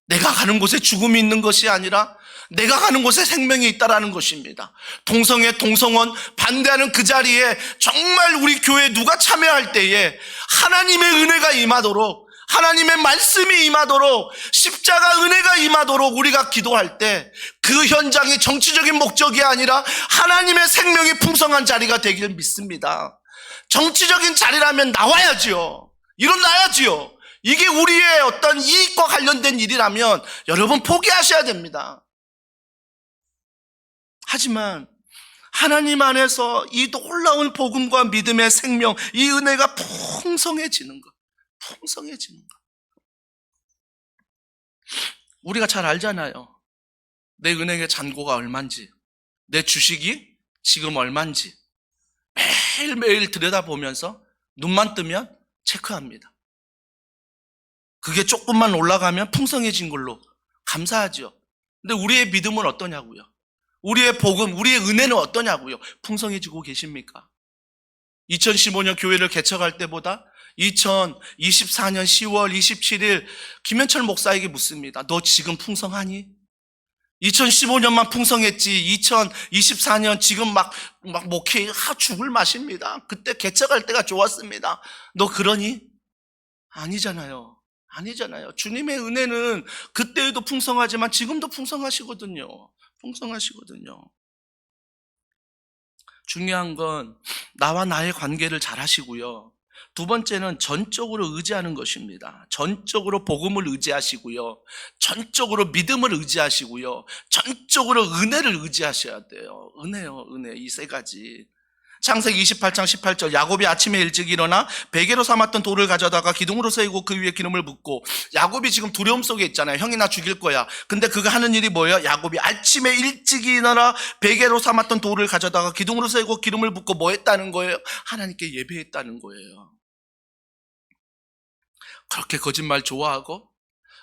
A: 내가 가는 곳에 죽음이 있는 것이 아니라 내가 가는 곳에 생명이 있다라는 것입니다. 동성애, 동성원 반대하는 그 자리에 정말 우리 교회 누가 참여할 때에 하나님의 은혜가 임하도록, 하나님의 말씀이 임하도록, 십자가 은혜가 임하도록 우리가 기도할 때 그 현장이 정치적인 목적이 아니라 하나님의 생명이 풍성한 자리가 되기를 믿습니다. 정치적인 자리라면 나와야지요. 일어나야지요. 이게 우리의 어떤 이익과 관련된 일이라면 여러분 포기하셔야 됩니다. 하지만 하나님 안에서 이 놀라운 복음과 믿음의 생명, 이 은혜가 풍성해지는 것, 풍성해지는 것. 우리가 잘 알잖아요. 내 은행의 잔고가 얼만지, 내 주식이 지금 얼만지, 매일매일 들여다보면서 눈만 뜨면 체크합니다. 그게 조금만 올라가면 풍성해진 걸로 감사하죠. 근데 우리의 믿음은 어떠냐고요? 우리의 복음, 우리의 은혜는 어떠냐고요? 풍성해지고 계십니까? 2015년 교회를 개척할 때보다 2024년 10월 27일 김현철 목사에게 묻습니다. 너 지금 풍성하니? 2015년만 풍성했지 2024년 지금 막 목회 죽을 맛입니다. 그때 개척할 때가 좋았습니다. 너 그러니? 아니잖아요. 아니잖아요. 주님의 은혜는 그때에도 풍성하지만 지금도 풍성하시거든요. 풍성하시거든요. 중요한 건 나와 나의 관계를 잘 하시고요. 두 번째는 전적으로 의지하는 것입니다. 전적으로 복음을 의지하시고요. 전적으로 믿음을 의지하시고요. 전적으로 은혜를 의지하셔야 돼요. 은혜요, 은혜. 이 세 가지. 창세기 28장 18절 야곱이 아침에 일찍 일어나 베개로 삼았던 돌을 가져다가 기둥으로 세우고 그 위에 기름을 붓고 야곱이 지금 두려움 속에 있잖아요. 형이 나 죽일 거야. 근데 그가 하는 일이 뭐예요? 야곱이 아침에 일찍 일어나 베개로 삼았던 돌을 가져다가 기둥으로 세우고 기름을 붓고 뭐 했다는 거예요? 하나님께 예배했다는 거예요. 그렇게 거짓말 좋아하고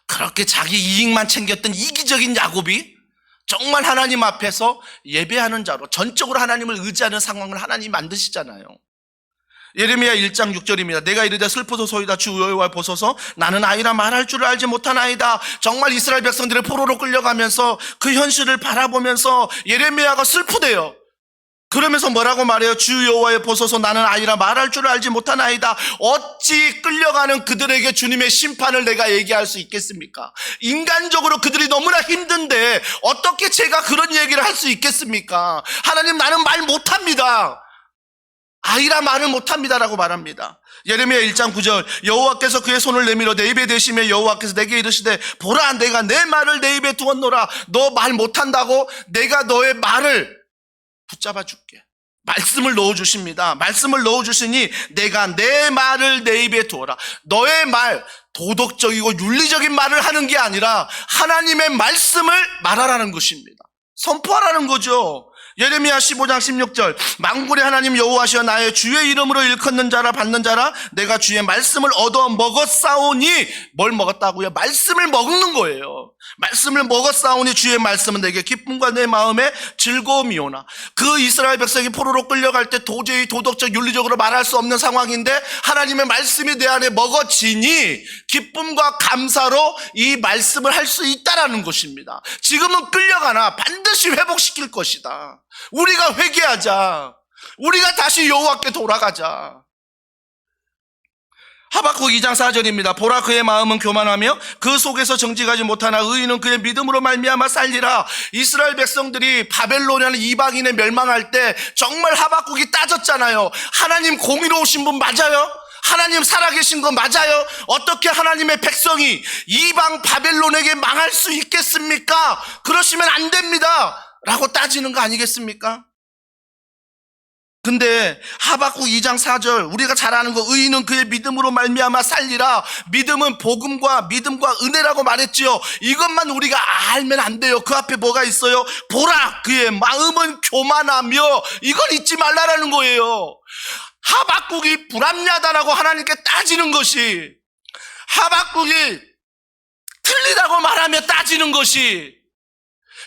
A: 그렇게 자기 이익만 챙겼던 이기적인 야곱이 정말 하나님 앞에서 예배하는 자로 전적으로 하나님을 의지하는 상황을 하나님이 만드시잖아요. 예레미야 1장 6절입니다. 내가 이르되 슬프소서이다 주 여호와 보소서 나는 아이라 말할 줄을 알지 못하나이다. 정말 이스라엘 백성들의 포로로 끌려가면서 그 현실을 바라보면서 예레미야가 슬프대요. 그러면서 뭐라고 말해요? 주 여호와의 보소서 나는 아이라 말할 줄을 알지 못하나이다. 어찌 끌려가는 그들에게 주님의 심판을 내가 얘기할 수 있겠습니까? 인간적으로 그들이 너무나 힘든데 어떻게 제가 그런 얘기를 할 수 있겠습니까? 하나님 나는 말 못합니다. 아이라 말을 못합니다라고 말합니다. 예레미야 1장 9절 여호와께서 그의 손을 내밀어 내 입에 대시며 여호와께서 내게 이르시되 보라 내가 내 말을 내 입에 두었노라. 너 말 못한다고 내가 너의 말을 붙잡아 줄게. 말씀을 넣어주십니다. 말씀을 넣어주시니 내가 내 말을 내 입에 두어라. 너의 말, 도덕적이고 윤리적인 말을 하는 게 아니라 하나님의 말씀을 말하라는 것입니다. 선포하라는 거죠. 예레미야 15장 16절 만군의 하나님 여호와시여 나의 주의 이름으로 일컫는 자라 받는 자라 내가 주의 말씀을 얻어 먹었사오니 뭘 먹었다고요? 말씀을 먹는 거예요. 말씀을 먹었사오니 주의 말씀은 내게 기쁨과 내 마음에 즐거움이오나. 그 이스라엘 백성이 포로로 끌려갈 때 도저히 도덕적 윤리적으로 말할 수 없는 상황인데 하나님의 말씀이 내 안에 먹어지니 기쁨과 감사로 이 말씀을 할 수 있다라는 것입니다. 지금은 끌려가나 반드시 회복시킬 것이다. 우리가 회개하자. 우리가 다시 여호와께 돌아가자. 하박국 2장 4절입니다. 보라 그의 마음은 교만하며 그 속에서 정직하지 못하나 의인은 그의 믿음으로 말미암아 살리라. 이스라엘 백성들이 바벨론이라는 이방인에 멸망할 때 정말 하박국이 따졌잖아요. 하나님 공의로우신 분 맞아요? 하나님 살아계신 거 맞아요? 어떻게 하나님의 백성이 이방 바벨론에게 망할 수 있겠습니까? 그러시면 안 됩니다 라고 따지는 거 아니겠습니까? 근데 하박국 2장 4절 우리가 잘 아는 거 의인은 그의 믿음으로 말미암아 살리라. 믿음은 복음과 믿음과 은혜라고 말했지요. 이것만 우리가 알면 안 돼요. 그 앞에 뭐가 있어요? 보라 그의 마음은 교만하며 이걸 잊지 말라라는 거예요. 하박국이 불합리하다라고 하나님께 따지는 것이 하박국이 틀리다고 말하며 따지는 것이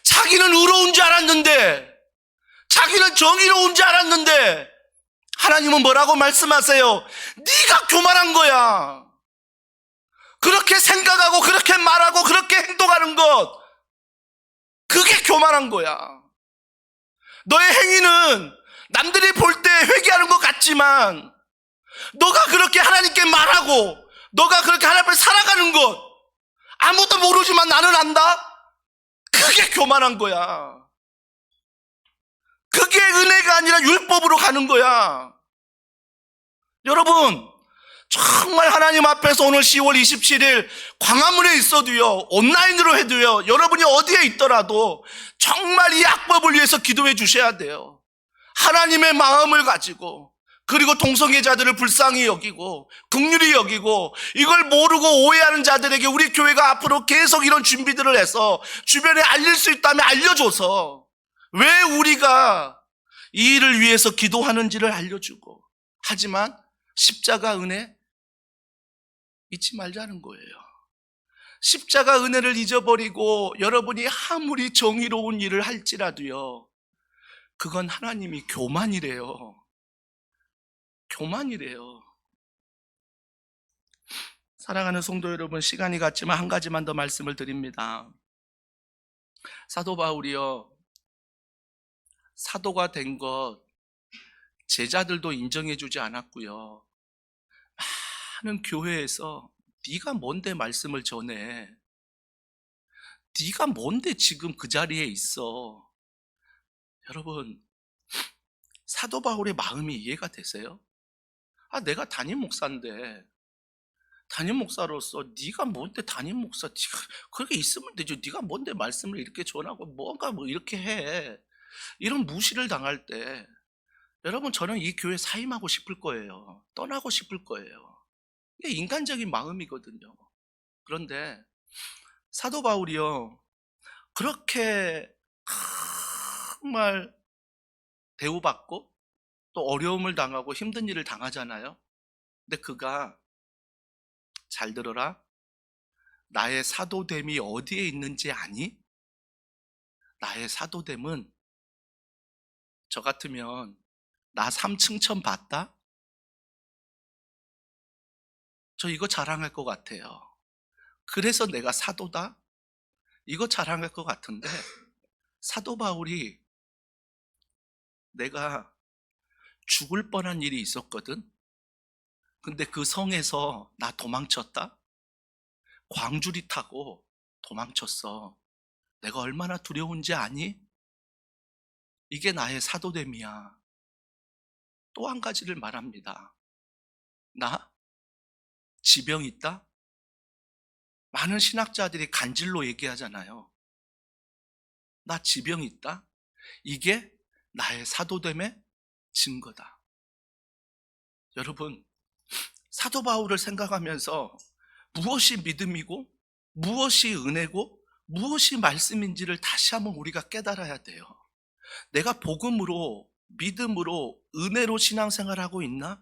A: 자기는 의로운 줄 알았는데 자기는 정의로운 줄 알았는데 하나님은 뭐라고 말씀하세요? 네가 교만한 거야. 그렇게 생각하고 그렇게 말하고 그렇게 행동하는 것 그게 교만한 거야. 너의 행위는 남들이 볼 때 회개하는 것 같지만 너가 그렇게 하나님께 말하고 너가 그렇게 하나님 앞에 살아가는 것 아무도 모르지만 나는 안다? 그게 교만한 거야. 그게 은혜가 아니라 율법으로 가는 거야. 여러분 정말 하나님 앞에서 오늘 10월 27일 광화문에 있어도요 온라인으로 해도요 여러분이 어디에 있더라도 정말 이 악법을 위해서 기도해 주셔야 돼요. 하나님의 마음을 가지고 그리고 동성애자들을 불쌍히 여기고 긍휼히 여기고 이걸 모르고 오해하는 자들에게 우리 교회가 앞으로 계속 이런 준비들을 해서 주변에 알릴 수 있다면 알려줘서 왜 우리가 이 일을 위해서 기도하는지를 알려주고, 하지만 십자가 은혜 잊지 말자는 거예요. 십자가 은혜를 잊어버리고 여러분이 아무리 정의로운 일을 할지라도요, 그건 하나님이 교만이래요. 교만이래요. 사랑하는 성도 여러분, 시간이 갔지만 한 가지만 더 말씀을 드립니다. 사도 바울이요, 사도가 된 것 제자들도 인정해주지 않았고요, 많은 교회에서 네가 뭔데 말씀을 전해? 네가 뭔데 지금 그 자리에 있어? 여러분, 사도 바울의 마음이 이해가 되세요? 내가 담임 목사인데, 담임 목사로서 네가 뭔데 담임 목사, 그렇게 있으면 되죠. 네가 뭔데 말씀을 이렇게 전하고 뭔가 뭐 이렇게 해. 이런 무시를 당할 때 여러분, 저는 이 교회 사임하고 싶을 거예요. 떠나고 싶을 거예요. 이게 인간적인 마음이거든요. 그런데 사도 바울이요, 그렇게 정말 대우받고 또 어려움을 당하고 힘든 일을 당하잖아요. 근데 그가, 잘 들어라, 나의 사도됨이 어디에 있는지 아니? 나의 사도됨은, 저 같으면 나 3층천 봤다? 저 이거 자랑할 것 같아요. 그래서 내가 사도다? 이거 자랑할 것 같은데, 사도 바울이 내가 죽을 뻔한 일이 있었거든? 근데 그 성에서 나 도망쳤다? 광주리 타고 도망쳤어. 내가 얼마나 두려운지 아니? 이게 나의 사도됨이야. 또 한 가지를 말합니다. 나 지병 있다? 많은 신학자들이 간질로 얘기하잖아요. 나 지병 있다? 이게 나의 사도됨의 증거다. 여러분, 사도 바울을 생각하면서 무엇이 믿음이고 무엇이 은혜고 무엇이 말씀인지를 다시 한번 우리가 깨달아야 돼요. 내가 복음으로, 믿음으로, 은혜로 신앙생활하고 있나?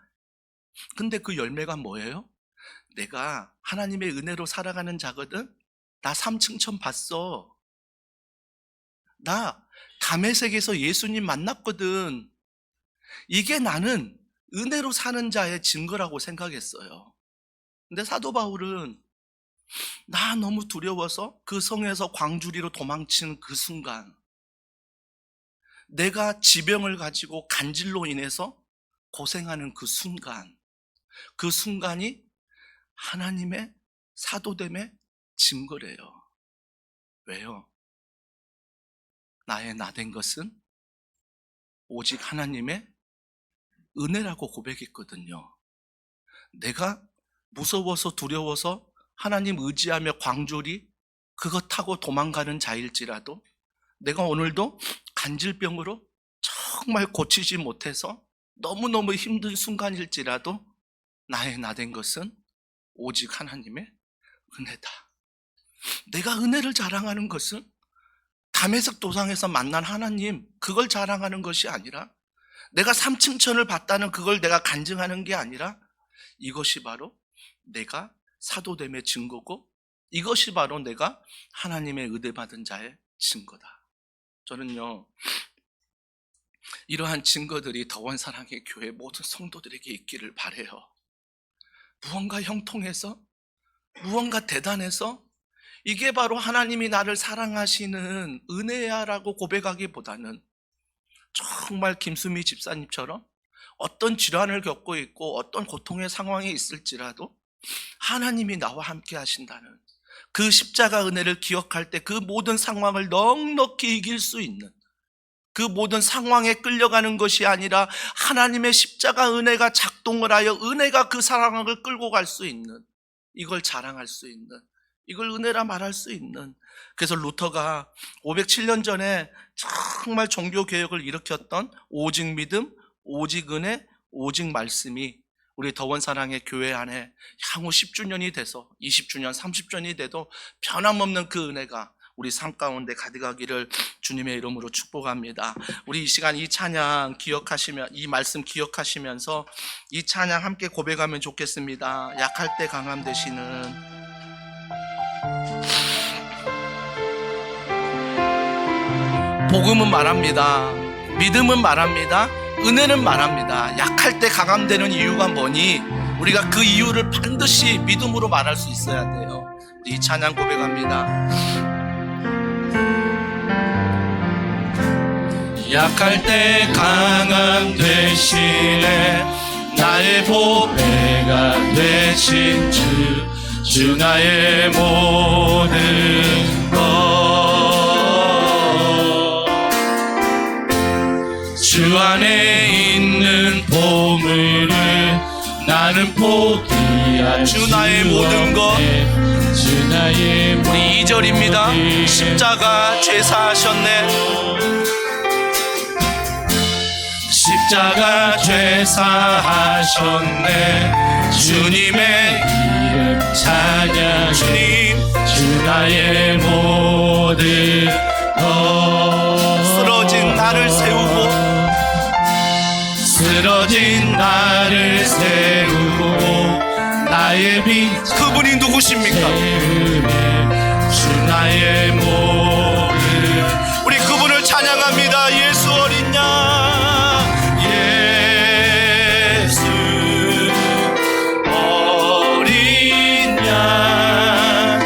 A: 근데 그 열매가 뭐예요? 내가 하나님의 은혜로 살아가는 자거든? 나 3층천 봤어. 나 담에색에서 예수님 만났거든. 이게 나는 은혜로 사는 자의 증거라고 생각했어요. 근데 사도 바울은 나 너무 두려워서 그 성에서 광주리로 도망친 그 순간, 내가 지병을 가지고 간질로 인해서 고생하는 그 순간, 그 순간이 하나님의 사도됨의 증거래요. 왜요? 나의 나된 것은 오직 하나님의 은혜라고 고백했거든요. 내가 무서워서 두려워서 하나님 의지하며 광주리 그거 타고 도망가는 자일지라도, 내가 오늘도 간질병으로 정말 고치지 못해서 너무너무 힘든 순간일지라도 나의 나된 것은 오직 하나님의 은혜다. 내가 은혜를 자랑하는 것은 담에색 도상에서 만난 하나님, 그걸 자랑하는 것이 아니라, 내가 삼층천을 봤다는 그걸 내가 간증하는 게 아니라, 이것이 바로 내가 사도됨의 증거고, 이것이 바로 내가 하나님의 의대받은 자의 증거다. 저는요, 이러한 증거들이 더원 사랑의 교회 모든 성도들에게 있기를 바라요. 무언가 형통해서, 무언가 대단해서 이게 바로 하나님이 나를 사랑하시는 은혜야라고 고백하기보다는, 정말 김수미 집사님처럼 어떤 질환을 겪고 있고 어떤 고통의 상황에 있을지라도 하나님이 나와 함께 하신다는 그 십자가 은혜를 기억할 때 그 모든 상황을 넉넉히 이길 수 있는, 그 모든 상황에 끌려가는 것이 아니라 하나님의 십자가 은혜가 작동을 하여 은혜가 그 상황을 끌고 갈 수 있는, 이걸 자랑할 수 있는, 이걸 은혜라 말할 수 있는. 그래서 루터가 507년 전에 정말 종교개혁을 일으켰던 오직 믿음, 오직 은혜, 오직 말씀이 우리 더원 사랑의 교회 안에 향후 10주년이 돼서 20주년, 30주년이 돼도 변함없는 그 은혜가 우리 삶 가운데 가득하기를 주님의 이름으로 축복합니다. 우리 이 시간 이 찬양 기억하시면, 이 말씀 기억하시면서 이 찬양 함께 고백하면 좋겠습니다. 약할 때 강함 되시는 복음은 말합니다. 믿음은 말합니다. 은혜는 말합니다. 약할 때 강함 되는 이유가 뭐니? 우리가 그 이유를 반드시 믿음으로 말할 수 있어야 돼요. 이 찬양 고백합니다. 약할 때 강함 되시네 나의 보배가 되신 주 나의 모든 것 주 안에 있는 보물을 나는 포기할 주 나의 모든 것 주 나의 우리 2절입니다. 십자가 죄사하셨네 십자가 죄사하셨네 주님의 이름 찬양 주님 주 나의 모든 것 쓰러진 나를 세우고 쓰러진 나를 세우고 나의 빛 그분이 누구십니까? 주 나의 모든 우리 그분을 찬양합니다. 예수 어린 양 예수 어린 양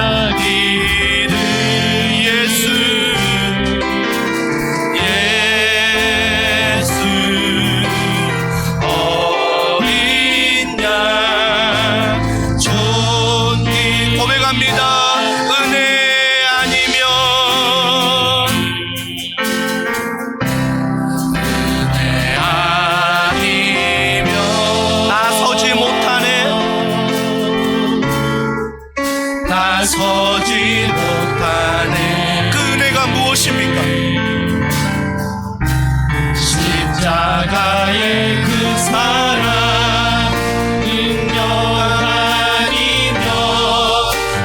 A: 존귀하기를 예수 어린 양 존귀 고백합니다. 은혜 아니면 나서지 못하네 나서지 못하네 그 은혜가 무엇입니까? 십자가의 그 사랑 능력 아니며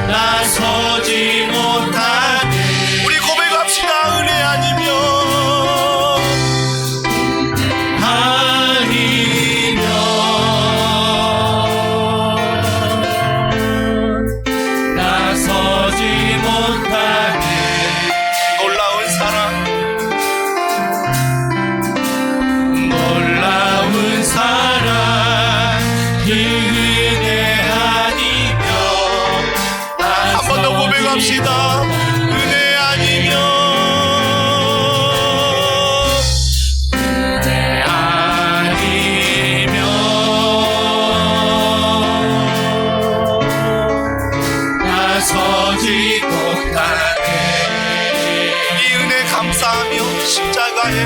A: 나서지 못하네 우리 고백합시다. 은혜 아니면 나서지 못하네 놀라운 사랑 놀라운 사랑 그 은혜 아니며 한 번 더 고백합시다. 은혜 아니면 은혜 아니면 나서지 못하네 이 은혜 감사하며 십자가의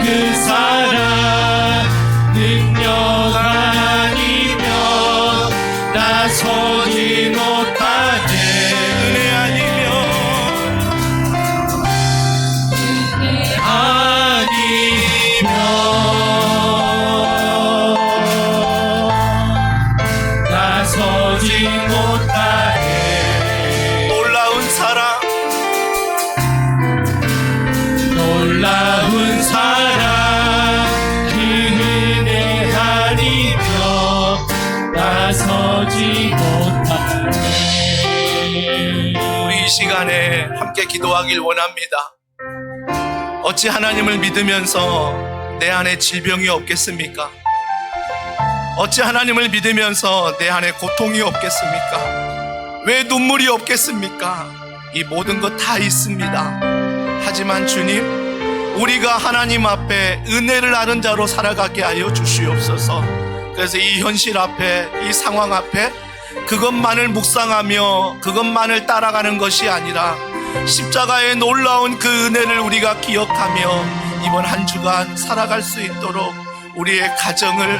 A: 그 사랑 능력 아니며 나서지 못하네 은혜 아니면 나서지 못하네 놀라운 사랑 놀라운 사랑 그 은혜 아니며 나서지 못하네 우리 이 시간에 함께 기도하길 원합니다. 어찌 하나님을 믿으면서 내 안에 질병이 없겠습니까? 어찌 하나님을 믿으면서 내 안에 고통이 없겠습니까? 왜 눈물이 없겠습니까? 이 모든 것 다 있습니다. 하지만 주님, 우리가 하나님 앞에 은혜를 아는 자로 살아가게 하여 주시옵소서. 그래서 이 현실 앞에, 이 상황 앞에 그것만을 묵상하며 그것만을 따라가는 것이 아니라 십자가의 놀라운 그 은혜를 우리가 기억하며 이번 한 주간 살아갈 수 있도록 우리의 가정을,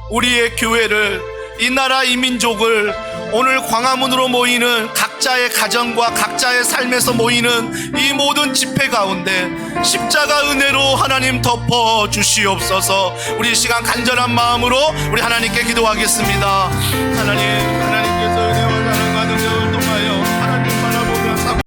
A: 우리의 교회를, 이 나라 이 민족을 오늘 광화문으로 모이는 각자의 가정과 각자의 삶에서 모이는 이 모든 집회 가운데 십자가 은혜로 하나님 덮어 주시옵소서. 우리 이 시간 간절한 마음으로 우리 하나님께 기도하겠습니다. 하나님